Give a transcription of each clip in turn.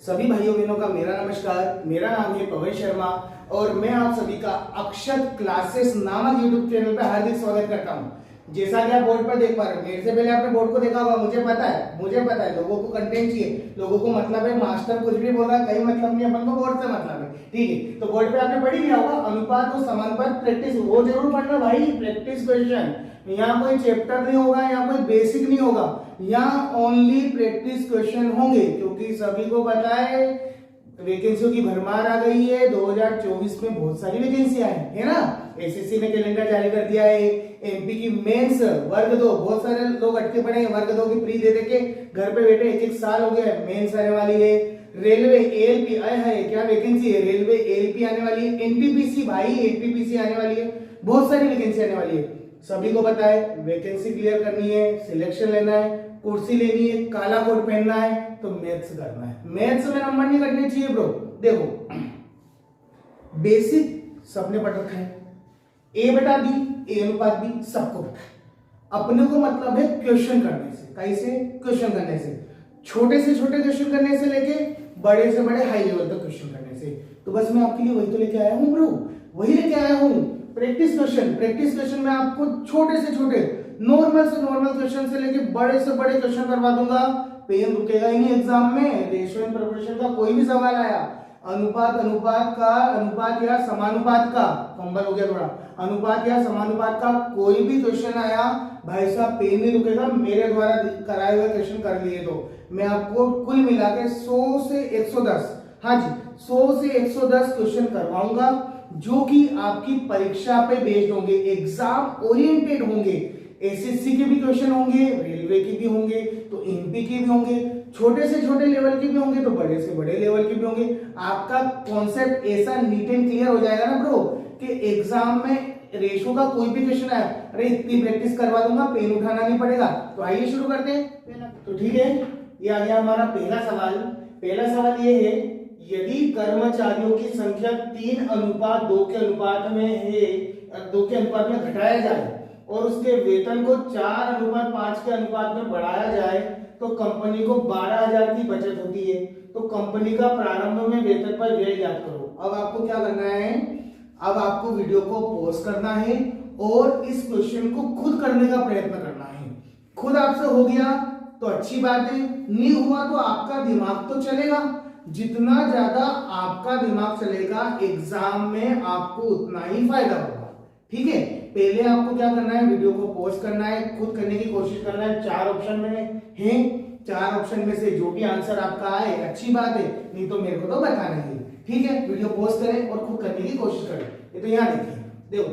सभी भाइयों बहनों का मेरा नमस्कार। मेरा नाम है पवन शर्मा और मैं आप सभी का अक्षत क्लासेस नामक यूट्यूब चैनल पर हार्दिक स्वागत करता हूं। जैसा कि आप बोर्ड पर देख पा रहे हो, मेरे से पहले आपने बोर्ड को देखा होगा। मुझे पता है लोगों को कंटेंट चाहिए, लोगों को मतलब है मास्टर कुछ भी बोल रहा है, कहीं मतलब नहीं, अपन को बोर्ड से मतलब है। ठीक है, तो बोर्ड पे आपने पढ़ी लिया होगा अनुपात और समानुपात प्रैक्टिस, वो जरूर पढ़ना भाई। प्रैक्टिस क्वेश्चन, यहाँ कोई चैप्टर नहीं होगा, यहाँ कोई बेसिक नहीं होगा, यहाँ ओनली प्रैक्टिस क्वेश्चन होंगे। क्योंकि सभी को पता है वैकेंसियों की भरमार आ गई है। 2024 में बहुत सारी वैकेंसियां है ना। एसएससी ने कैलेंडर जारी कर दिया है। एमपी की मेंस वर्ग 2, बहुत सारे लोग अटके पड़े हैं। वर्ग 2 की प्री दे के घर पे बैठे एक साल हो गया है। मेंस आने वाली है। रेलवे एएलपी आए है, क्या वैकेंसी है, रेलवे एएलपी आने वाली है। एनटीपीसी भाई एनटीपीसी आने वाली है। बहुत सारी वैकेंसी आने वाली है। सभी को पता है वैकेंसी क्लियर करनी है, सिलेक्शन लेना है, कुर्सी लेनी है, काला कोट पहनना है, तो मैथ्स करना है। मैथ्स में नंबर नहीं कटने चाहिए ब्रो। देखो बेसिक सबने पढ़ रखा है, ए बटा बी, ए अनुपात बी सबको पता है। अपने को मतलब है क्वेश्चन करने से, कैसे क्वेश्चन करने से, छोटे से छोटे क्वेश्चन करने से लेके बड़े से बड़े हाई लेवल तक क्वेश्चन करने से। तो बस मैं आपके लिए वही तो लेके आया हूं ब्रो, वही लेके आया हूं। प्रैक्टिस क्वेश्चन, प्रैक्टिस क्वेश्चन में आपको छोटे से छोटे नॉर्मल से नॉर्मल क्वेश्चन से लेके बड़े से बड़े क्वेश्चन करवा दूंगा। पेन रुकेगा ही नहीं एग्जाम में। रेशियो एंड प्रोपोर्शन का कोई भी सवाल आया, अनुपात या समानुपात का, कंबल हो गया थोड़ा, अनुपात या समानुपात का कोई भी क्वेश्चन आया, भाई साहब पेन नहीं रुकेगा। मेरे द्वारा कराए हुए क्वेश्चन कर लिए तो मैं आपको कुल मिला के 100 से 110, हाँ जी 100 से 110 क्वेश्चन करवाऊंगा, जो कि आपकी परीक्षा पे बेस्ड होंगे, एग्जाम ओरिएंटेड होंगे। एसएससी के भी क्वेश्चन होंगे, रेलवे के भी होंगे, तो एमपी के भी होंगे, छोटे से छोटे लेवल के भी होंगे, तो बड़े से बड़े लेवल के भी होंगे। आपका कॉन्सेप्ट ऐसा नीट एंड क्लियर हो जाएगा ना ब्रो कि एग्जाम में रेशो का कोई भी क्वेश्चन आया, अरे इतनी प्रैक्टिस करवा दूंगा, पेन उठाना नहीं पड़ेगा। तो आइए शुरू करते हैं। तो ठीक है, ये आ गया हमारा पहला सवाल। पहला सवाल ये है, यदि कर्मचारियों की संख्या 3:2 के अनुपात में है, 2 के अनुपात में घटाया जाए और उसके वेतन को 4:5 के अनुपात में बढ़ाया जाए, तो कंपनी को 12,000 की बचत होती है। तो कंपनी का प्रारंभ में वेतन पर व्यय याद करो। अब आपको क्या करना है, अब आपको वीडियो को पॉज करना है और इस क्वेश्चन को खुद करने का प्रयत्न करना है। खुद आपसे हो गया तो अच्छी बात है, नहीं हुआ तो आपका दिमाग तो चलेगा। जितना ज्यादा आपका दिमाग चलेगा एग्जाम में, आपको उतना ही फायदा होगा। ठीक है, पहले आपको क्या करना है, वीडियो को पॉज करना है, खुद करने की कोशिश करना है। 4 ऑप्शन में है, 4 ऑप्शन में से जो भी आंसर आपका आए अच्छी बात है, नहीं तो मेरे को तो बताना ही। ठीक है, वीडियो पॉज करें और खुद करने की कोशिश करें। ये तो यहां देखिए, देखो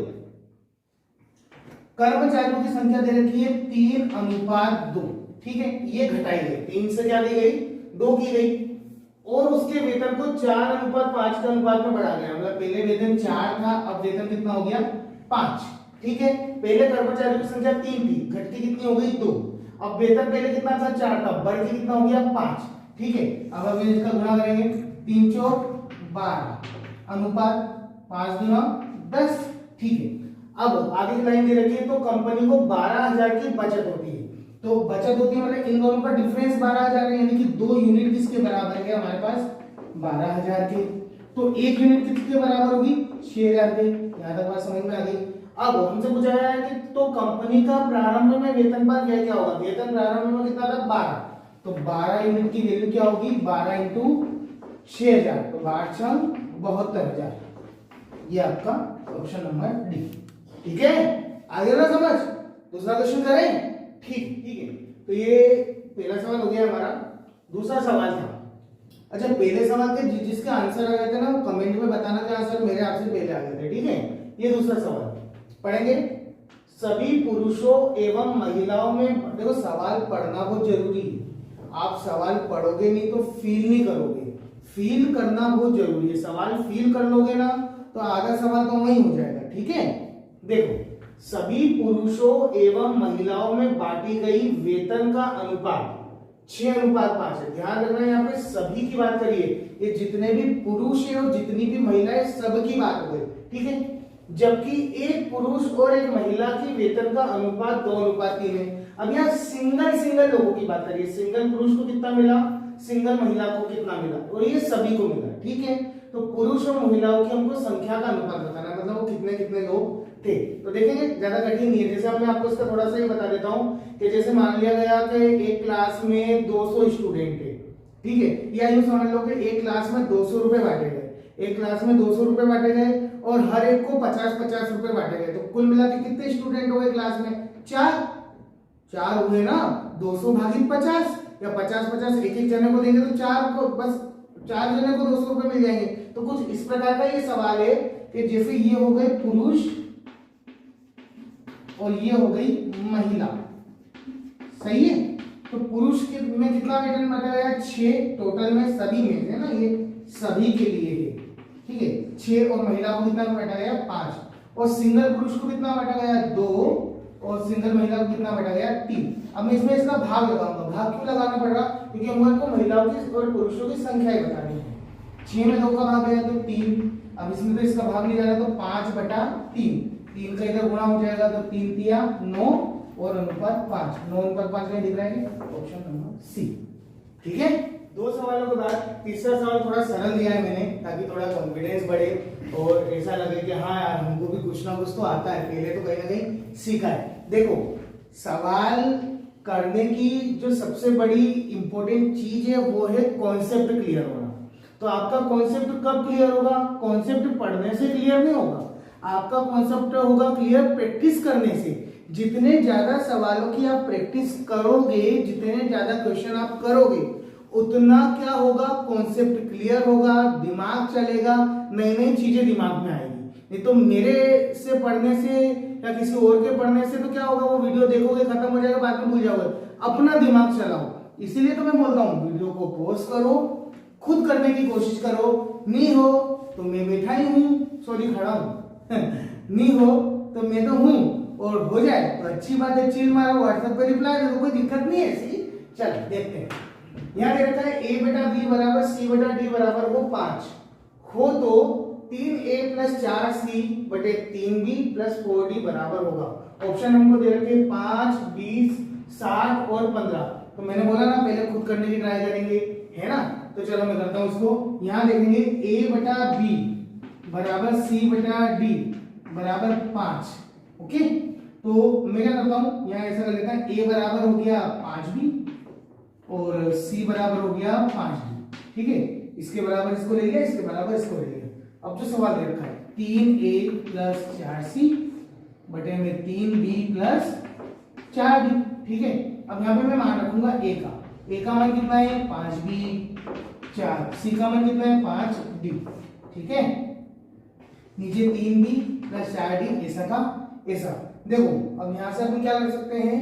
कर्मचारियों की संख्या दे रखी है 3:2। ठीक है, ये घटाई गई, 3 से क्या दी गई, 2 की गई, और उसके वेतन को 4:5 के अनुपात में बढ़ा गया। मतलब पहले वेतन 4 था, अब वेतन कितना हो गया, 5। ठीक है, पहले कर्मचारियों की संख्या 3 थी, घट के कितनी हो गई, 2। अब वेतन पहले कितना था, 4 था, बढ़ के कितना हो गया, 5। ठीक है, अब हम इसका गुणा करेंगे, 3 चौक 12 अनुपात 5 गुना 10। ठीक है, अब आगे की लाइन दे रखी है, तो कंपनी को 12,000 की बचत होती है। तो बचत होती है मतलब इन दोनों का डिफरेंस 12,000 है, यानी कि 2 यूनिट किसके बराबर है हमारे पास, 12,000 के। तो 1 यूनिट किसके बराबर होगी, 6,000 के। यहां तक बात समझ में आ गई। अब हमसे पूछा गया है कि तो कंपनी का प्रारंभ में वेतन पर व्यय क्या होगा। वेतन प्रारंभ में कितना था, 12, तो 12 यूनिट की वैल्यू क्या होगी, 12 इंटू 6,000, तो 72,000। ये आपका ऑप्शन नंबर डी। ठीक है, आगे ना समझ। दूसरा क्वेश्चन करें। ठीक है, तो ये पहला सवाल हो गया हमारा। दूसरा सवाल था, अच्छा पहले सवाल के जिसका आंसर आ गए थे ना, वो कमेंट में बताना कि आंसर मेरे आपसे पहले आ गए थे। ठीक है, ये दूसरा सवाल पढ़ेंगे। सभी पुरुषों एवं महिलाओं में, देखो सवाल पढ़ना बहुत जरूरी है। आप सवाल पढ़ोगे नहीं तो फील नहीं करोगे। फील करना बहुत जरूरी है। सवाल फील कर लोगे ना तो आधा सवाल तो वही हो जाएगा। ठीक है, देखो सभी पुरुषों एवं महिलाओं में बांटी गई वेतन का अनुपात 6:5 है। ध्यान रखना, यहाँ पे सभी की बात करिए, ये जितने भी पुरुष है और जितनी भी महिलाएं सबकी बात हो गई। ठीक है, जबकि एक पुरुष और एक महिला की वेतन का अनुपात 2:3 है। अब यहाँ सिंगल लोगों की बात करिए। सिंगल पुरुष को कितना मिला, सिंगल महिला को कितना मिला, और ये सभी को मिला। ठीक है, तो पुरुष और महिलाओं की हमको संख्या का अनुपात बताना है, मतलब वो कितने कितने लोग थे। तो देखेंगे ज्यादा कठिन नहीं है। जैसे मैं आपको इसका थोड़ा सा ये बता देता हूँ कि जैसे मान लिया गया कि एक क्लास में 200 स्टूडेंट थे। ठीक है, या यूं समझ लो कि एक क्लास में 200 रुपए बांटे गए, एक क्लास में 200 रुपए बांटे गए और हर एक को 50-50 रुपए बांटे गए। तो कुल मिला के कितने स्टूडेंट हो गए क्लास में? 4 हुए ना। 200 भागित 50 या 50-50 एक एक जने को देंगे तो 4 को, बस 4 जने को 200 रुपए मिल जाएंगे। तो कुछ इस प्रकार का ये सवाल है कि जैसे ये हो गए पुरुष और ये हो गई महिला। सही है, तो पुरुष के में कितना वेतन बांटा गया? 6 टोटल में, सभी में है ना, ये सभी के लिए है। ठीक है, 6 और महिला को कितना बांटा गया? 5। और सिंगल पुरुष को कितना बांटा गया? 2 और सिंगल महिला को कितना बांटा गया? 3। अब मैं इसमें इसका भाग लगाऊंगा। भाग क्यों लगाना पड़ रहा? क्योंकि हमको महिलाओं की और पुरुषों की संख्याएं बतानी है। 6 में 2 का भाग गया तो 3। अब इसमें तो इसका भाग नहीं जा रहा तो 5/3। 3 का इधर गुणा हो जाएगा तो 3 तिया 9 और अनुपात 5। 9 अनुपात 5 में दिख रहा है, ऑप्शन नंबर सी। ठीक है, 2 सवालों के बाद तीसरा सवाल थोड़ा सरल दिया है मैंने, ताकि थोड़ा कॉन्फिडेंस बढ़े और ऐसा लगे कि हाँ यार हमको भी कुछ ना कुछ तो आता है, पहले तो कहीं ना कहीं सीखा है। देखो, सवाल करने की जो सबसे बड़ी इंपॉर्टेंट चीज है वो है कॉन्सेप्ट क्लियर होना। तो आपका कॉन्सेप्ट कब क्लियर होगा? कॉन्सेप्ट पढ़ने से क्लियर नहीं होगा, आपका कॉन्सेप्ट होगा क्लियर प्रैक्टिस करने से। जितने ज्यादा सवालों की आप प्रैक्टिस करोगे, जितने ज्यादा क्वेश्चन आप करोगे, उतना क्या होगा? कॉन्सेप्ट क्लियर होगा, दिमाग चलेगा, नई नई चीजें दिमाग में आएगी। नहीं तो मेरे से पढ़ने से या किसी और के पढ़ने से तो क्या होगा? वो वीडियो देखोगे, खत्म हो जाएगा, बाद में भूल जाओगे। अपना दिमाग चलाओ। इसीलिए तो मैं बोलता हूँ वीडियो को पॉज करो, खुद करने की कोशिश करो। नहीं हो तो मैं बैठा ही हूँ, सॉरी खड़ा हूँ नहीं हो तो मैं तो हूँ, और हो जाए तो अच्छी बात है, चिल मारो, व्हाट्सएप पे रिप्लाई दे दो, कोई दिक्कत नहीं है ऐसी। चलो देखते हैं। यहाँ दे रखा है a/b बराबर c/d बराबर हो 5 हो तो 3a + 4c बटे 3b + 4d बराबर होगा। ऑप्शन हमको दे रखे 5, 20, 60 और 15। तो मैंने बोला ना पहले खुद करने की ट्राई करेंगे, है ना। तो चलो मैं करता हूँ इसको। यहाँ देखेंगे a/b बराबर c/d बराबर 5। ओके, तो मैं क्या करता हूँ, यहाँ ऐसा कर लेता है, a बराबर हो गया 5b और c बराबर हो गया 5d। ठीक है, इसके बराबर इसको ले लिया, इसके बराबर इसको ले लिया। अब जो सवाल दे रखा है 3a + 4c बटे में 3b + 4d। ठीक है, अब यहाँ पे मैं मान रखूंगा a का मान कितना है? 5b, 4, c का मान कितना है? 5d। ठीक है, नीचे 3b + 4d ऐसा का ऐसा। देखो अब यहां से अपन क्या कर सकते हैं?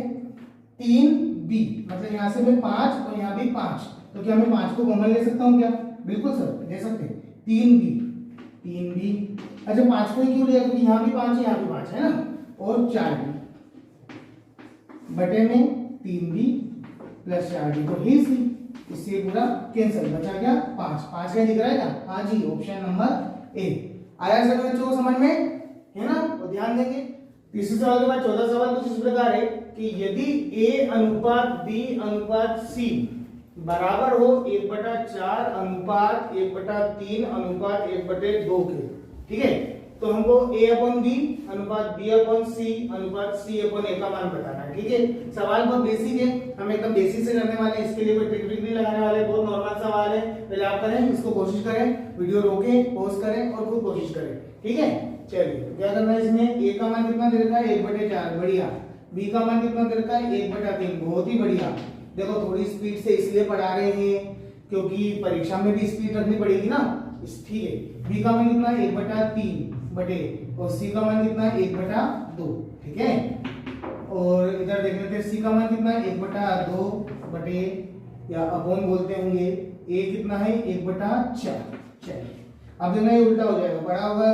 3b मतलब यहां से मैं 5 और यहां भी 5, तो क्या मैं 5 को कॉमन ले सकता हूं क्या? बिल्कुल सर ले सकते हैं। 3b, अच्छा 5 को ही क्यों लिया? क्योंकि यहां भी 5 है, यहां भी 5 है ना। और 4b बटे में 3b + 4d तो ही सी, इससे पूरा कैंसिल, बचा क्या? 5 क्या दिख रहा है ना? हाँ जी, ऑप्शन नंबर ए। आया सभी बच्चों को समझ में, है ना? तो ध्यान देंगे। तीसरे सवाल के बाद 14 सवाल कुछ इस प्रकार है कि यदि a/b/c बराबर हो 1/4 अनुपात 1/3 अनुपात 1/2 के। ठीक है, तो हमको a/b अनुपात b/c अनुपात c/a का मान बताना है। ठीक है, सवाल बहुत बेसिक है, हम एकदम बेसिक से करने वाले हैं, इसके लिए कोई ट्रिक नहीं लगाने वाले, बहुत नॉर्मल सवाल है। पहले आप करें, इसको कोशिश करें, वीडियो रोकें, पॉज करें और खुद कोशिश करें। ठीक है, चलिए क्या करना है इसमें? a का मान कितना दे रखा है? 1/4, बढ़िया। b का मान कितना दे रखा है? 1/3, बहुत ही बढ़िया। देखो थोड़ी स्पीड से इसलिए पढ़ा रहे हैं क्योंकि परीक्षा में भी स्पीड रखनी पड़ेगी ना। ठीक है, b का मान कितना है? 1/3 बटे, और c का मान कितना है? 1/2। ठीक है, और इधर देख लेते हैं c का मान कितना है? 1/2 बटे, या अपॉन बोलते होंगे, a कितना है? 1/4। चलिए अब देखना ये उल्टा हो जाएगा, पढ़ा होगा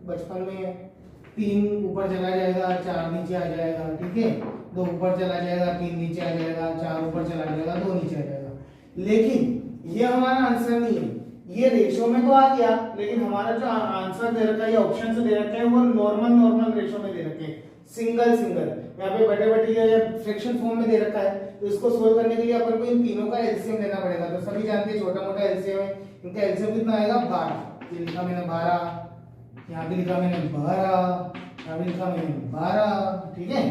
बचपन में, 3 ऊपर चला जाएगा, 4 नीचे आ जाएगा। ठीक है, 2 ऊपर चला जाएगा, 3 नीचे आ जाएगा, 4 ऊपर चला जाएगा, 2 नीचे आ जाएगा। लेकिन ये हमारा आंसर नहीं है, ये रेशो में तो आ गया, लेकिन हमारा जो आंसर दे रखा है, ऑप्शन से दे रखे हैं, वो नॉर्मल रेशो में दे रखे हैं। Single single. यहाँ पे बटे बटे या फ्रैक्शन फॉर्म में दे रखा है, तो इसको सोल्व करने के लिए अपन को इन तीनों का एलसीएम लेना पड़ेगा। तो सभी जानते हैं छोटा मोटा एलसीएम है, इनका एलसीएम कितना आएगा 12। ये लिखा मैंने 12, यहाँ भी लिखा मैंने 12, यहाँ भी लिखा मैंने 12, ठीक है।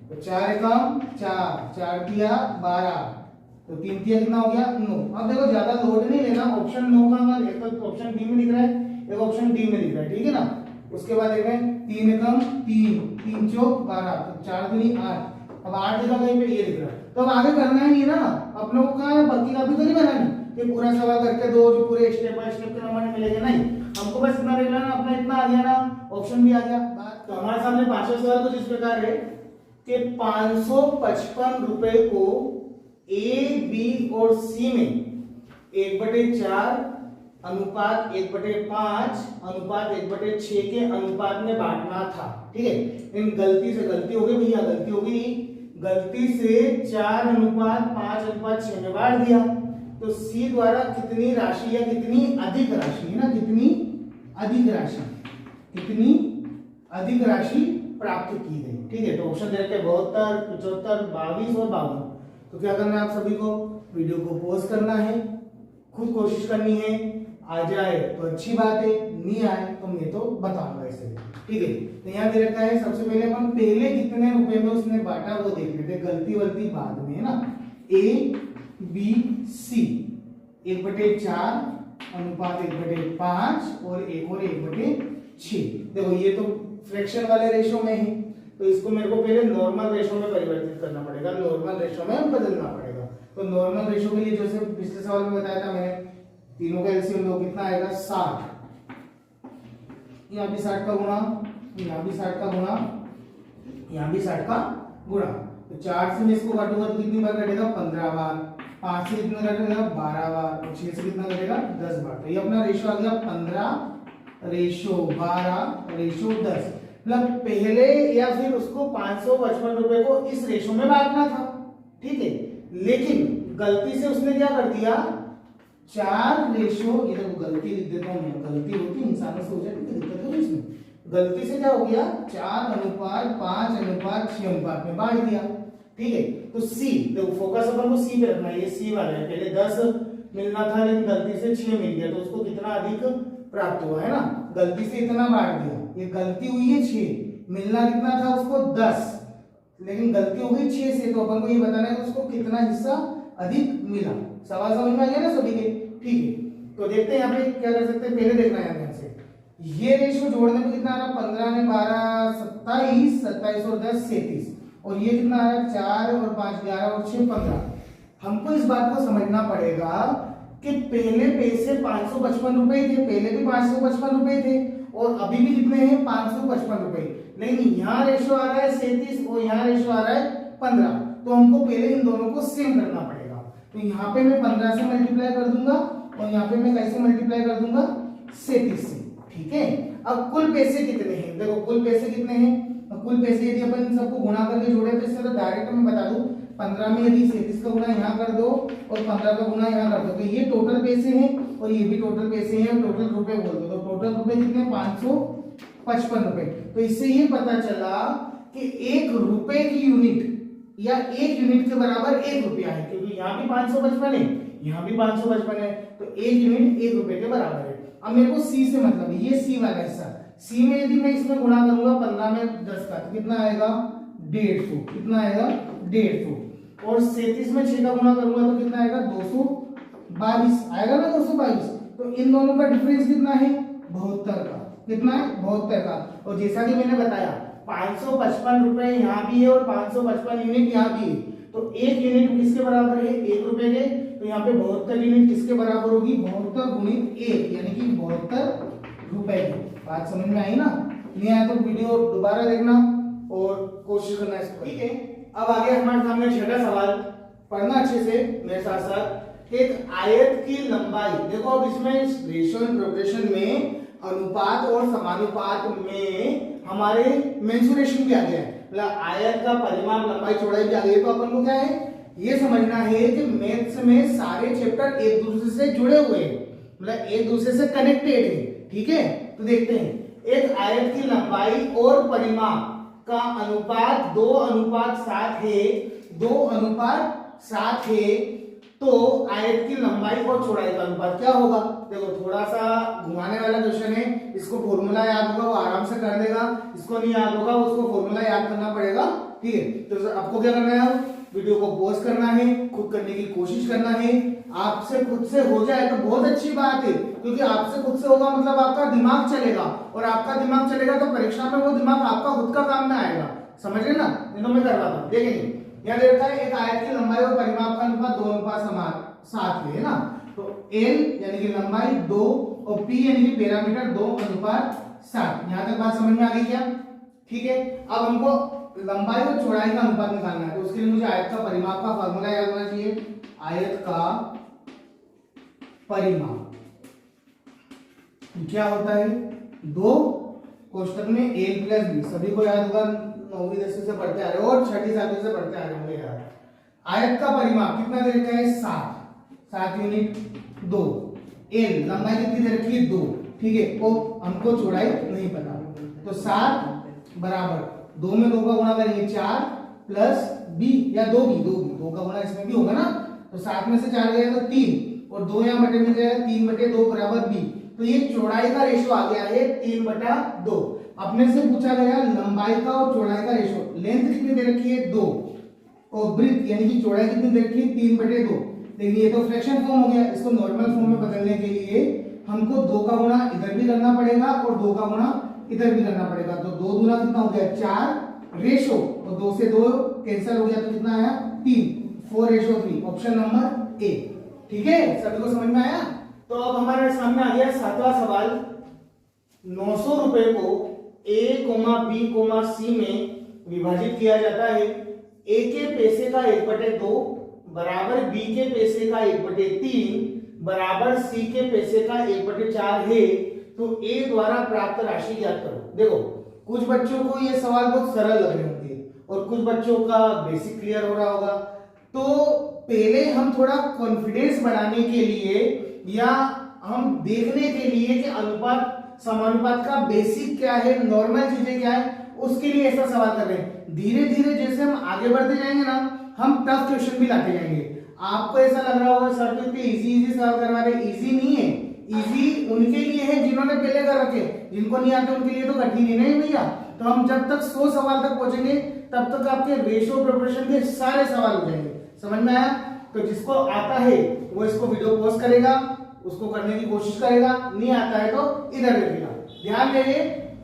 तो 4 एकम 4, 4 दिया 12, तो 3 दिया कितना हो गया 9। अब देखो ज्यादा लोड नहीं लेना, ऑप्शन 9 का एक तो ऑप्शन बी में दिख रहा है, एक ऑप्शन डी में दिख रहा है, ठीक है ना। उसके बाद देखें 3 एकम 3, 3 चौक 12, तो 4 दूनी 8। अब 8 जगह कहीं पे ये दिख रहा है, तो अब आगे करना ही है ना अपने को, कहाँ है बाकी का भी तो नहीं बनानी कि पूरा सवाल करके दो जो पूरे स्टेप बाय स्टेप के नंबर मिलेंगे, नहीं, हमको बस इतना देख लेना, अपना इतना आ गया ना, ऑप्शन भी आ गया। तो हमारे सामने पांचवा सवाल कुछ इस प्रकार है कि 555 रुपए को ए, बी और सी में 1/4 अनुपात 1/5 अनुपात 1/6 के अनुपात में बांटना था, ठीक है। इन गलती से गलती हो गई भैया, गलती हो गई, गलती से 4 अनुपात 5 अनुपात 6 में बांट दिया। तो सी द्वारा कितनी राशि या कितनी अधिक राशि है ना, कितनी अधिक राशि, कितनी अधिक राशि प्राप्त की गई, ठीक है। तो ऑप्शन दे रखे 72, 75, 22 और 52। तो क्या करना है आप सभी को, वीडियो को पॉज करना है, खुद कोशिश करनी है, आ जाए तो अच्छी बात है, नहीं आए तो मैं तो बताऊंगा इसे, ठीक है। तो यहाँ दे रखा है सबसे पहले अपन पहले कितने रुपए में उसने बांटा वो देख लेते, गलती वलती बाद में है ना। ए बी सी 1/4 अनुपात 1/5 और 1/6। देखो ये तो फ्रैक्शन वाले रेशो में है, तो इसको मेरे को पहले नॉर्मल रेशो में परिवर्तित करना पड़ेगा, नॉर्मल रेशो में बदलना पड़ेगा। तो नॉर्मल रेशो के लिए जैसे पिछले सवाल में बताया था मैंने, तीनों का एलसीएम लो, कितना आएगा 60, यहाँ भी 60 का गुणा, यहाँ भी 60 का गुणा, यहाँ भी 60 का गुणा। तो 4 से मैं इसको काटूंगा तो कितनी बार कटेगा 15 बार, 5 से कितना कटेगा 12 बार, और 6 से कितना कटेगा 10 बार। तो ये अपना रेशो आ गया 15:12:10। मतलब पहले या फिर उसको 555 रुपए को इस रेशो में बांटना था, ठीक है। लेकिन गलती से उसने क्या कर दिया, 4 रेशो, ये देखो गलती लिख देता हूं मैं, गलती होती इंसानों से हो जाती है, दिक्कत होगी इसमें। गलती से क्या हो गया 4 अनुपात 5 अनुपात 6 अनुपात में बांट दिया, ठीक है। तो सी, देखो फोकस अपन को सी पे रखना है, ये सी वाला है, पहले 10 मिलना था लेकिन गलती से 6 मिल गया, तो उसको कितना अधिक प्राप्त हुआ है ना, गलती से इतना बांट दिया, ये गलती हुई है 6, मिलना कितना था उसको 10, लेकिन गलती हो गई 6 से, तो अपन को ये बताना है उसको कितना हिस्सा अधिक मिला। सवाल समझ में आ गया ना सभी के, ठीक है। तो देखते हैं यहाँ पे क्या कर सकते हैं, पहले देखना है ध्यान से, ये रेशो जोड़ने में कितना आ रहा, 15 में 12 27, 27 और 10 37, और ये कितना आ रहा है 4 और 5 11 और 6 15। हमको इस बात को समझना पड़ेगा कि पहले पैसे 555 रुपए थे, पहले भी 555 रुपए थे और अभी भी कितने हैं 555 रुपए, लेकिन यहाँ रेशो आ रहा है 37 और यहाँ रेशो आ रहा है 15। तो हमको पहले इन दोनों को सेम करना पड़ेगा। तो यहाँ पे मैं 15 से मल्टीप्लाई कर दूंगा और यहाँ पे मैं कैसे मल्टीप्लाई कर दूंगा 37 से, ठीक है। अब कुल पैसे कितने हैं, देखो कुल पैसे कितने हैं, कुल पैसे यदि अपन इन सबको गुणा करके जोड़े तो इससे तो डायरेक्ट मैं बता दूं, 15 में यदि 37 का गुणा यहाँ कर दो और 15 का गुणा यहाँ कर दो, तो ये टोटल पैसे हैं और ये भी टोटल पैसे हैं, टोटल रुपए बोल दो, तो टोटल रुपए कितने 555 रुपए। तो इससे ये पता चला कि 1 रुपए की यूनिट या 1 यूनिट के बराबर 1 रुपया है, क्योंकि यहाँ भी 555 है, यहाँ भी 555 है, तो 1 यूनिट 1 रुपए के बराबर है। अब मेरे को सी से मतलब है, ये सी वाला हिस्सा, सी में यदि मैं इसमें गुणा करूंगा 15 में 10 का, तो कितना आएगा 150, कितना आएगा 150, और 37 में 6 का गुणा करूंगा तो कितना आएगा 222 आएगा ना, 222। तो इन दोनों का डिफरेंस कितना है 72 का, कितना है 72 का। और जैसा कि मैंने बताया 555 रुपए यहाँ भी है और 555 यूनिट यहाँ भी है, तो 1 यूनिट किसके बराबर है 1 रुपए के, तो यहाँ पे 72 यूनिट किसके बराबर होगी 72 गुणित 1 यानी कि 72 रुपए की। बात समझ में आई ना, नहीं आया तो वीडियो दोबारा देखना और कोशिश करना इसको, ठीक है। अब आगे हमारे सामने छठा सवाल, पढ़ना अच्छे से मेरे साथ साथ। एक आयत की लंबाई, देखो अब इसमें रेशियो एंड प्रोग्रेशन में अनुपात और समानुपात में हमारे मेंसुरेशन भी आ गया है, मतलब आयत का परिमाण लंबाई चौड़ाई भी आ गई है। तो अपन को क्या है ये समझना है कि मैथ्स में सारे चैप्टर एक दूसरे से जुड़े हुए हैं, मतलब एक दूसरे से कनेक्टेड है, ठीक है। तो देखते हैं, एक आयत की लंबाई और परिमाप का अनुपात 2:7 है, 2:7 है, तो आयत की लंबाई और चौड़ाई का अनुपात क्या होगा? देखो थोड़ा सा घुमाने वाला क्वेश्चन है, इसको फॉर्मूला याद होगा वो आराम से कर देगा, इसको नहीं याद होगा उसको फॉर्मूला याद करना पड़ेगा। ठीक है, तो आपको क्या करना है, वीडियो को पॉज करना है, खुद करने की कोशिश करना है। आपसे खुद से हो जाए तो बहुत अच्छी बात है, क्योंकि आपसे खुद से होगा मतलब आपका दिमाग चलेगा, और आपका दिमाग चलेगा तो परीक्षा में वो दिमाग आपका खुद का काम में आएगा। समझ रहे ना? नहीं तो मैं करवाता हूं, देखेंगे यहाँ देखा है एक आयत की लंबाई और परिमाप का अनुपात 2:7 है ना, तो L यानी कि लंबाई 2 और P यानी कि पैरामीटर 2:7। यहां तक बात समझ में आ गई क्या? ठीक है, अब हमको लंबाई और चौड़ाई का अनुपात निकालना है, तो उसके लिए मुझे आयत का परिमाप का फार्मूला याद होना चाहिए। आयत का परिमाप क्या होता है? 2 कोष्टक में a + b, सभी को याद होगा, 9वीं 10वीं से पढ़ते आ रहे हो और 6ठी 7वीं से पढ़ते आ रहे होंगे यार। आयत का परिमाप कितना दे रखा है? 7 यूनिट। 2 l लंबाई कितनी दे रखी है? 2। ठीक है, तो हमको चौड़ाई नहीं पता, तो 7 बराबर 2 में 2 का गुणा करेंगे 4 प्लस b या 2 का गुणा इसमें भी होगा ना, तो 7 में से 4 गया तो 3 और 2 यहाँ बटे में जाएगा 3/2 बराबर b। तो ये चौड़ाई का रेशो आ गया है 3/2। अपने से पूछा गया लंबाई का और चौड़ाई का रेशो। लेंथ कितनी दे रखी है? 2 और ब्रेथ यानी कि चौड़ाई कितनी दे रखी है? 3/2। देखिए ये तो फ्रैक्शन फॉर्म हो गया, इसको नॉर्मल फॉर्म में बदलने के लिए हमको 2 का गुणा इधर भी करना पड़ेगा और 2 का गुणा इधर भी करना पड़ेगा, तो 2 दूना कितना हो गया? 4 रेशो, और 2 से 2 कैंसिल हो गया तो कितना आया? 3, 4:3, ऑप्शन नंबर ए। ठीक है, सभी को समझ में आया? तो अब हमारे सामने आ गया 7वां सवाल। 900 रुपए को a, b, c में विभाजित किया जाता है। a के पैसे का 1/2 बराबर b के पैसे का 1/3 बराबर c के पैसे का 1/4 है, तो a द्वारा प्राप्त राशि ज्ञात करो। देखो कुछ बच्चों को ये सवाल बहुत सरल लग रहे होंगे और कुछ बच्चों का बेसिक क्लियर हो रहा होगा, तो पहले हम थोड़ा कॉन्फिडेंस बढ़ाने के लिए या हम देखने के लिए कि अनुपात समानुपात का बेसिक क्या है, नॉर्मल चीजें क्या है, उसके लिए ऐसा सवाल कर रहे हैं। धीरे धीरे जैसे हम आगे बढ़ते जाएंगे ना, हम टफ क्वेश्चन भी लाते जाएंगे। आपको ऐसा लग रहा होगा सर तो इतने इजी सवाल करवा रहे, इजी नहीं है। इजी उनके लिए है जिन्होंने पहले कर रखे, जिनको नहीं आते उनके लिए तो कठिन ही नहीं भैया। तो हम जब तक 100 सवाल तक पहुंचेंगे तब तक आपके रेशियो प्रोपोर्शन के सारे सवाल हो जाएंगे। समझ में आया? तो जिसको आता है वो इसको वीडियो पॉज करेगा, उसको करने की कोशिश करेगा, नहीं आता है तो इधर देखेगा। ध्यान देंगे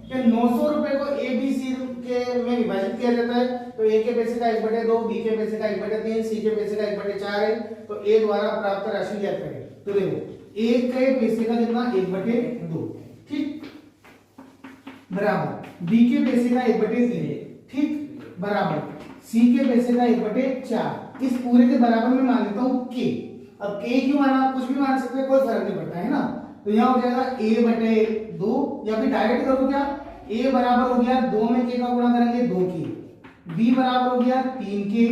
कि 900 रुपए को ए बी सी के में विभाजित किया जाता है, तो ए के पैसे का 1/2, बी के पैसे का 1/3, सी के पैसे का 1/4 है, तो ए द्वारा प्राप्त राशि ज्ञात करें। तो देखो ए के पैसे का कितना? 1/2, ठीक, बराबर बी के पैसे का 1/3, ठीक, बराबर सी के पैसे का 1/4। इस पूरे के बराबर में मान लेता हूं के। अब के क्यों माना? कुछ भी मान सकते हैं, कोई फर्क नहीं पड़ता है ना। तो यहाँ हो जाएगा a/2, या फिर डायरेक्ट करो क्या? a बराबर हो गया 2 में k का गुणा करेंगे 2 के, b बराबर हो गया 3 के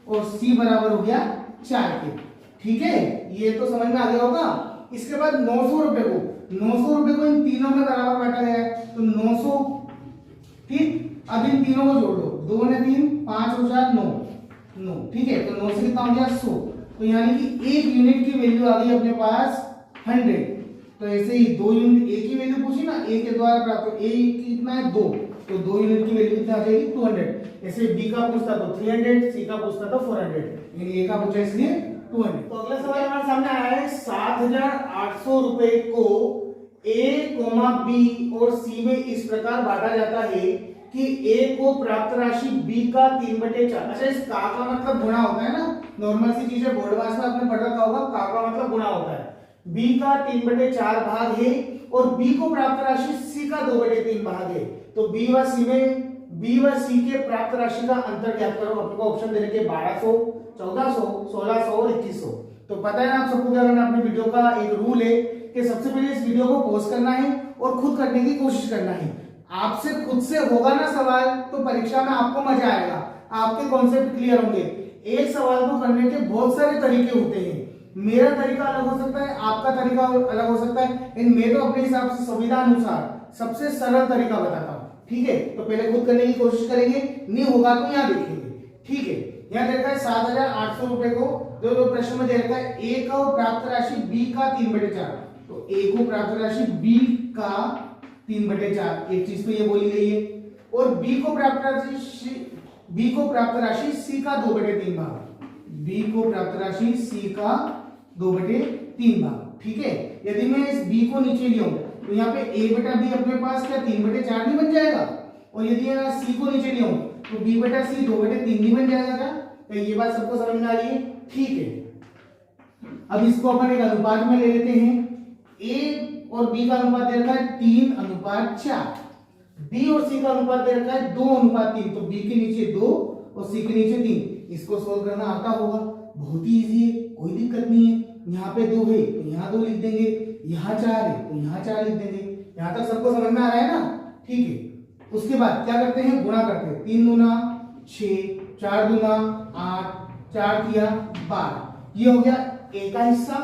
और c बराबर हो गया 4 के। ठीक है, ये तो समझ में आ गया होगा। इसके बाद 900 रुपए को इन तीनों में बराबर बांटा गया है, तो 900, ठीक। अब इन तीनों को जोड़ दो, 2 ने 3, 5 और 4 9, ठीक है, तो 9 से कितना हो गया? 100। तो यानी कि 1 यूनिट की वैल्यू आ गई अपने पास 100। तो ऐसे ही 2 यूनिट ए की वैल्यू पूछी ना, ए के द्वारा प्राप्त, ए कितना है? 2, तो 2 यूनिट की वैल्यू कितना आ जाएगी? 200। ऐसे बी का पूछता तो 300, सी का पूछता तो 400, यानी ए का पूछा इसलिए 200। तो अगला सवाल हमारे सामने आया है 7800 रुपए को ए, बी और सी में इस प्रकार बांटा जाता है कि ए को प्राप्त राशि बी का 3/4। अच्छा, इस का मतलब गुणा होता है ना, नॉर्मल सी चीज है, बोर्ड वाइज में आपने पढ़ रखा होगा, का मतलब गुणा होता है। बी का 3/4 भाग है और बी को प्राप्त राशि सी का 2/3 भाग है, तो बी व सी के प्राप्त राशि का अंतर ज्ञात करो। आपको ऑप्शन दे रखे 1200, 1400, 1600 और 2100। तो पता है ना आप सबको क्या करना, अपने वीडियो का एक रूल है कि सबसे पहले इस वीडियो को पॉज करना है और खुद करने की कोशिश करना है। आपसे खुद से होगा ना सवाल, तो परीक्षा में आपको मजा आएगा, आपके कॉन्सेप्ट क्लियर होंगे। एक सवाल को करने के बहुत सारे तरीके होते हैं, मेरा तरीका अलग हो सकता है, आपका तरीका अलग हो सकता है, इन मैं तो अपने हिसाब से सुविधा अनुसार सबसे सरल तरीका बताता हूं। ठीक है, तो पहले खुद करने की कोशिश करेंगे, नहीं होगा तो यहाँ देखेंगे। ठीक है, यहाँ दे रखा है 7,800 रुपए को, जो प्रश्न में दे रखा है ए को प्राप्त राशि बी का 3/4, तो ए को प्राप्त राशि बी का 3/4 एक चीज तो ये बोली गई है, और बी को प्राप्त राशि सी का 2/3 भाग, बी को प्राप्त राशि सी का 2/3 भाग। ठीक है, यदि मैं इस b को नीचे लिया हूं तो यहाँ पे a बटा b अपने पास क्या 3/4 नहीं बन जाएगा, और यदि यहाँ c को नीचे लिया हूं तो b बटा c 2/3 नहीं बन जाएगा क्या? तो ये बात सबको समझ में आ रही है? ठीक है, अब इसको अपन एक अनुपात में ले लेते हैं। a और b का अनुपात दे रखा है 3:4, b और c का अनुपात दे रखा है 2:3, तो b के नीचे 2 और c के नीचे 3। इसको सोल्व करना आता होगा, बहुत ही इजी है, कोई दिक्कत नहीं है। यहाँ पे 2 है तो यहाँ 2 लिख देंगे, यहाँ 4 है तो यहाँ 4 लिख देंगे। यहाँ तक सबको समझ में आ रहा है ना? ठीक है, उसके बाद क्या करते हैं, गुणा करते हैं। 3 दूना 6, 4 दूना 8, 4 तिया 12। ये हो गया ए का हिस्सा,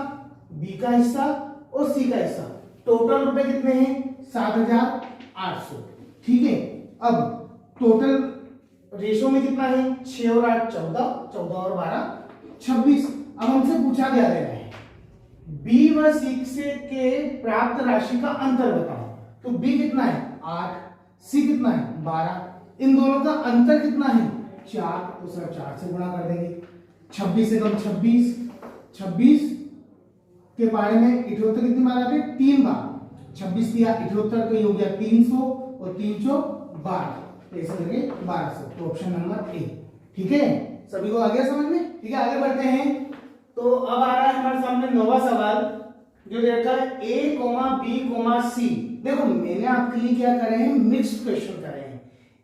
बी का हिस्सा और सी का हिस्सा। टोटल रुपए कितने हैं? 7,800। ठीक है, अब टोटल रेशो में कितना है? 6 और 8 14, 14 और 12 26। अब हमसे पूछा गया है b व c के प्राप्त राशि का अंतर बताओ। तो b कितना है? 8, c कितना है? 12। इन दोनों का अंतर कितना है? 4, तो सर 4 से गुणा कर देंगे। 26 से कम 26, 26 के बारे में 78 कितनी बार आते हैं? 3 बार। 26 दिया 78, तो ये हो गया 300 और 312, तो ऐसे करके 1200। तो ऑप्शन नंबर ए। ठीक है, सभी को आ गया समझ में? ठीक है, आगे बढ़ते हैं। तो अब आ रहा है हमारे सामने नौवां सवाल, जो देखा है a, b, c। देखो मैंने आपके लिए क्या करे हैं, मिक्स्ड क्वेश्चन करे हैं।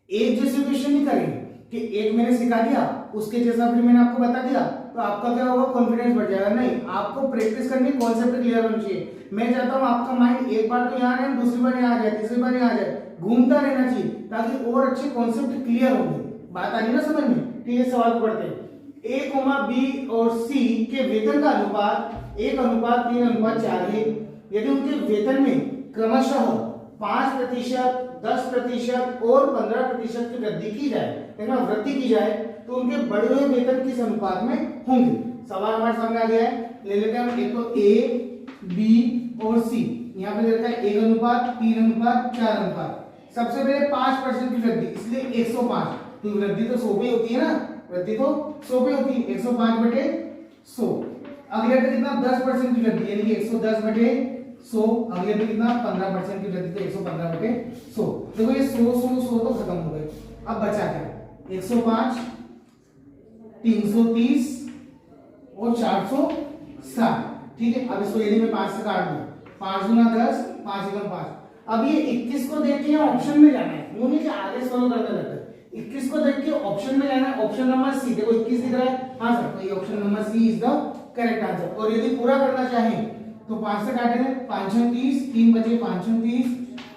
एक जैसे क्वेश्चन नहीं करे कि एक मैंने सिखा दिया उसके जैसा फिर मैंने आपको बता दिया तो आपका क्या होगा, कॉन्फिडेंस बढ़ जाएगा। नहीं, आपको प्रैक्टिस करनी, कॉन्सेप्ट क्लियर होना चाहिए। मैं चाहता हूं आपका माइंड एक बार तो यहाँ रहे, दूसरी बार यहाँ आ जाए, तीसरी बार यहाँ आ जाए, घूमता रहना चाहिए ताकि और अच्छे कॉन्सेप्ट क्लियर होंगे। बात आ रही ना समझ में? ठीक है, सवाल पढ़ते हैं। a, b और c के वेतन का अनुपात 1:3:4 है। यदि उनके वेतन में क्रमशः 5%, 10% और 15% की वृद्धि की जाए, तो उनके बढ़े हुए वेतन किस अनुपात में होंगे? सवाल हमारे सामने आ गया है, ले लेते हैं हम। एक तो a, b और c, यहाँ पे देखा है 1:3:4। सबसे पहले 5% की वृद्धि, इसलिए 105। तो वृद्धि तो 100 पे होती है ना, वृद्धि तो 100 पे होती है, 105/100। अगले पे कितना? 10% की वृद्धि, यानी कि 110/100। अगले पे कितना? 15% की वृद्धि, तो 115/100। देखो ये 100 तो खत्म हो गए। अब बचा क्या? 105, 330 और 460। ठीक है, अब इसको यदि मैं 5 से काट दूं, 5 गुना 10, 5 एकम 5। अब ये 21 को देख के ऑप्शन में जाना है, यूं नहीं कि आगे सॉल्व करने लगता है। 21 को देख के ऑप्शन में जाना है, ऑप्शन नंबर सी। देखो 21 दिख रहा है, हाँ सर, तो ये option number C is the correct answer. और यदि पूरा करना चाहें तो 5 से काटेंगे, 5 30, 3 बचे 5 30,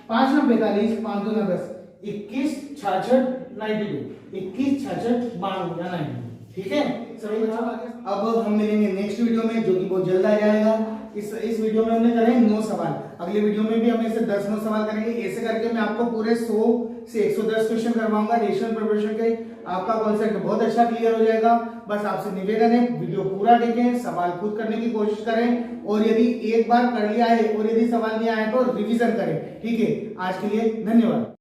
5 9 45, 5 2 10, 21 66 92, 21 66 92 या 92। ठीक है सभी बच्चों, अब हम मिलेंगे नेक्स्ट वीडियो में, जो कि बहुत जल्द आ जाएगा। इस वीडियो में हमने करे 9 सवाल, अगले वीडियो में भी हम ऐसे 10-9 सवाल करेंगे। ऐसे करके मैं आपको पूरे 100 से 110 क्वेश्चन करवाऊंगा रेशनल प्रिपरेशन के। आपका कॉन्सेप्ट बहुत अच्छा क्लियर हो जाएगा। बस आपसे निवेदन है, वीडियो पूरा देखें, सवाल खुद करने की कोशिश करें, और यदि एक बार कर लिया है और यदि सवाल नहीं आया तो रिवीजन करें। ठीक है, आज के लिए धन्यवाद।